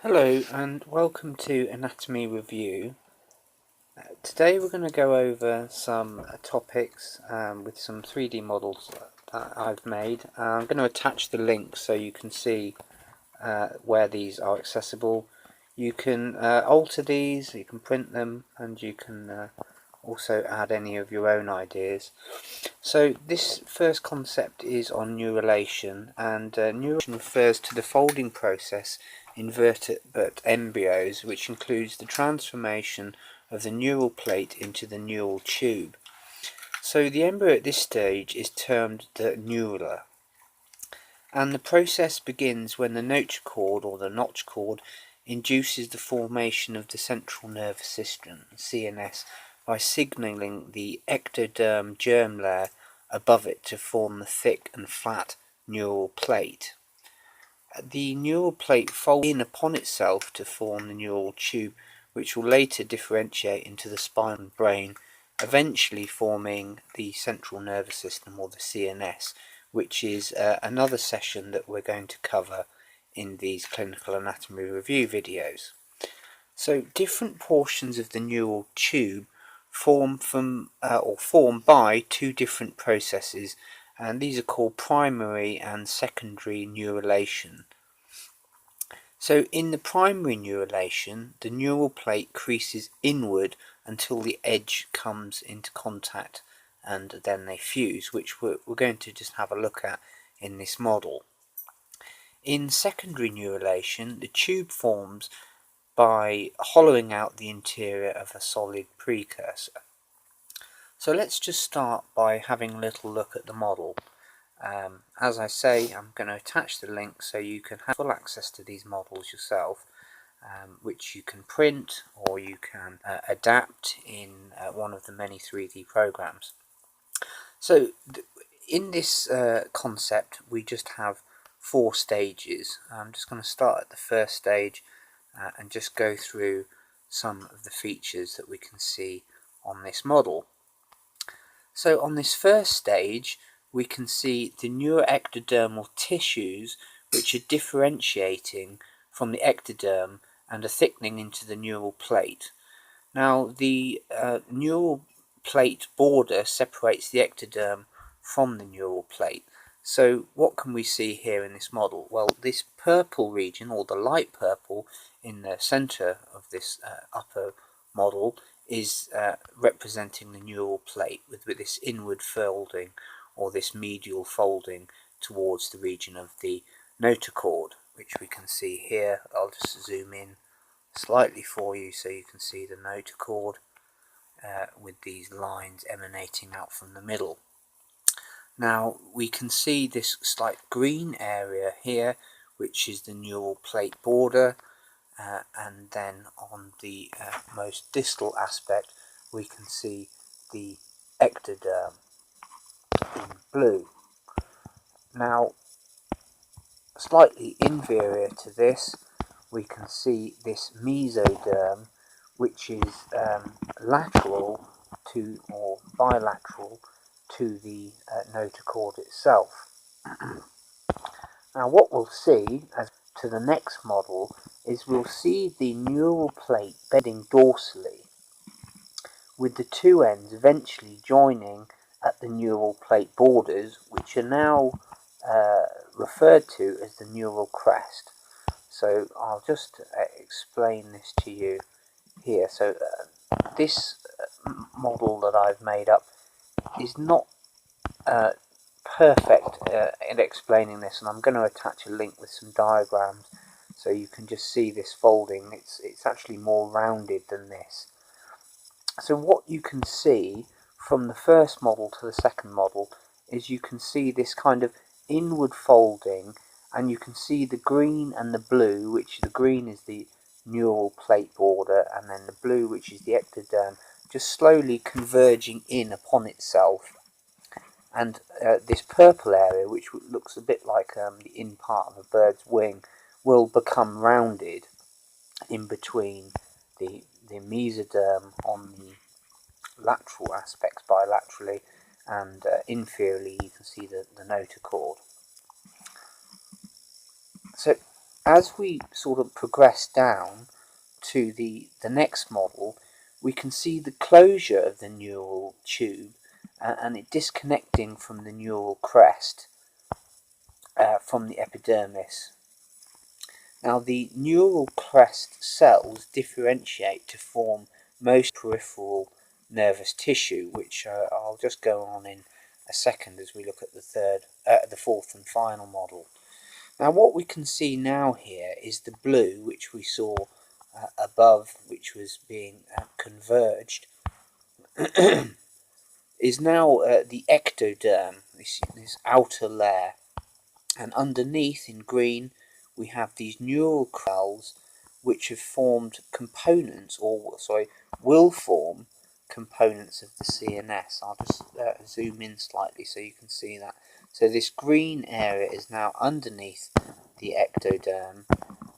Hello and welcome to Anatomy Review. Today we're going to go over some topics with some 3D models that I've made. I'm going to attach the link so you can see where these are accessible. You can alter these, you can print them, and you can also add any of your own ideas. So this first concept is on neurulation, and neurulation refers to the folding process in vertebrate embryos, which includes the transformation of the neural plate into the neural tube. So the embryo at this stage is termed the neurula, and the process begins when the notochord or the notch cord induces the formation of the central nervous system, CNS, by signalling the ectoderm germ layer above it to form the thick and flat neural plate. The neural plate folds in upon itself to form the neural tube, which will later differentiate into the spine and brain, eventually forming the central nervous system, or the CNS, which is another session that we're going to cover in these clinical anatomy review videos. So different portions of the neural tube form by two different processes, and these are called primary and secondary neurulation. So in the primary neurulation, the neural plate creases inward until the edge comes into contact, and then they fuse, which we're going to just have a look at in this model. In secondary neurulation, the tube forms by hollowing out the interior of a solid precursor. So let's just start by having a little look at the model. As I say, I'm going to attach the link so you can have full access to these models yourself, which you can print or you can adapt in one of the many 3D programs. So in this concept we just have 4 stages. I'm just going to start at the first stage and just go through some of the features that we can see on this model. So on this first stage we can see the neuroectodermal tissues, which are differentiating from the ectoderm and are thickening into the neural plate. Now the neural plate border separates the ectoderm from the neural plate. So what can we see here in this model? Well, this purple region, or the light purple in the center of this upper model, is representing the neural plate with this inward folding, or this medial folding towards the region of the notochord, which we can see here. I'll just zoom in slightly for you so you can see the notochord with these lines emanating out from the middle. Now we can see this slight green area here, which is the neural plate border, and then on the most distal aspect we can see the ectoderm in blue. Now, slightly inferior to this, we can see this mesoderm, which is lateral to, or bilateral to, the notochord itself. Now what we'll see as to the next model is we'll see the neural plate bending dorsally, with the two ends eventually joining at the neural plate borders, which are now referred to as the neural crest. So I'll just explain this to you here. So this model that I've made up is not perfect in explaining this, and I'm going to attach a link with some diagrams so you can just see this folding. It's actually more rounded than this. So what you can see from the first model to the second model is you can see this kind of inward folding, and you can see the green and the blue, which the green is the neural plate border, and then the blue, which is the ectoderm, just slowly converging in upon itself. And this purple area, which looks a bit like the in part of a bird's wing, will become rounded in between the mesoderm on the lateral aspects bilaterally, and inferiorly you can see the notochord. So As we sort of progress down to the next model, we can see the closure of the neural tube and it disconnecting from the neural crest from the epidermis. Now the neural crest cells differentiate to form most peripheral nervous tissue, which I'll just go on in a second as we look at the fourth and final model. Now what we can see now here is the blue, which we saw above, which was being converged, is now the ectoderm, this outer layer, and underneath in green we have these neural cells which have formed components, or sorry, will form components of the CNS. I'll just zoom in slightly so you can see that. So this green area is now underneath the ectoderm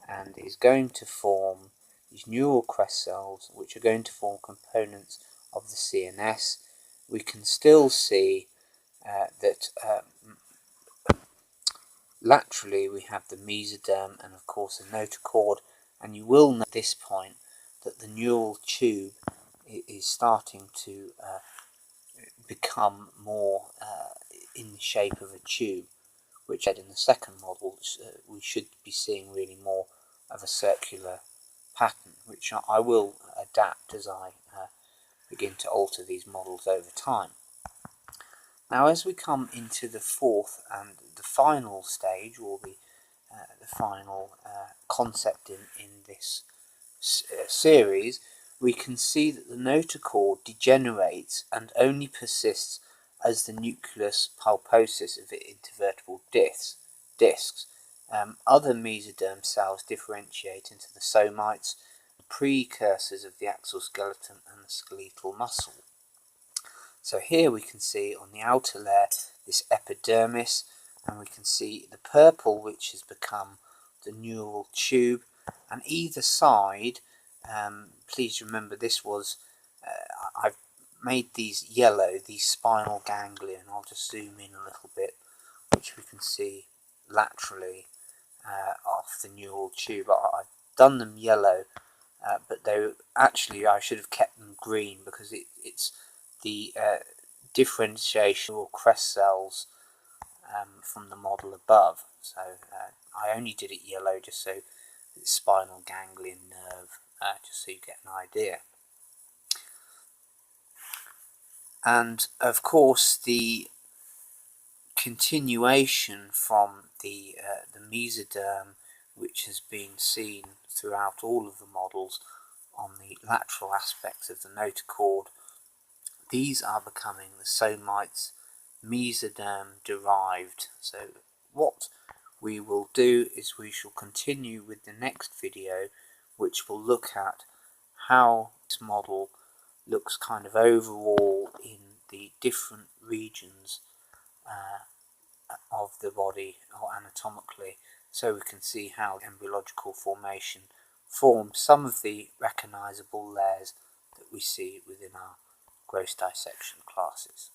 and is going to form these neural crest cells which are going to form components of the CNS. We can still see that laterally we have the mesoderm and of course the notochord, and you will know at this point that the neural tube is starting to become more in the shape of a tube, which in the second model we should be seeing really more of a circular pattern, which I will adapt as I begin to alter these models over time. Now as we come into the fourth and the final stage, or the final concept in this series, we can see that the notochord degenerates and only persists as the nucleus pulposus of intervertebral discs. Other mesoderm cells differentiate into the somites, precursors of the axial skeleton and the skeletal muscle. So here we can see on the outer layer this epidermis, and we can see the purple, which has become the neural tube, and either side, please remember this was, I've made these yellow, these spinal ganglia, and I'll just zoom in a little bit, which we can see laterally off the neural tube. I've done them yellow, but they actually, I should have kept them green because it's the differentiation or crest cells from the model above. So I only did it yellow just so it's spinal ganglion nerve, just so you get an idea. And of course the continuation from the mesoderm, which has been seen throughout all of the models on the lateral aspects of the notochord, these are becoming the somites, mesoderm derived. So what we will do is we shall continue with the next video, which will look at how this model looks kind of overall in the different regions of the body, or anatomically, so we can see how embryological formation forms some of the recognizable layers that we see within our gross dissection classes.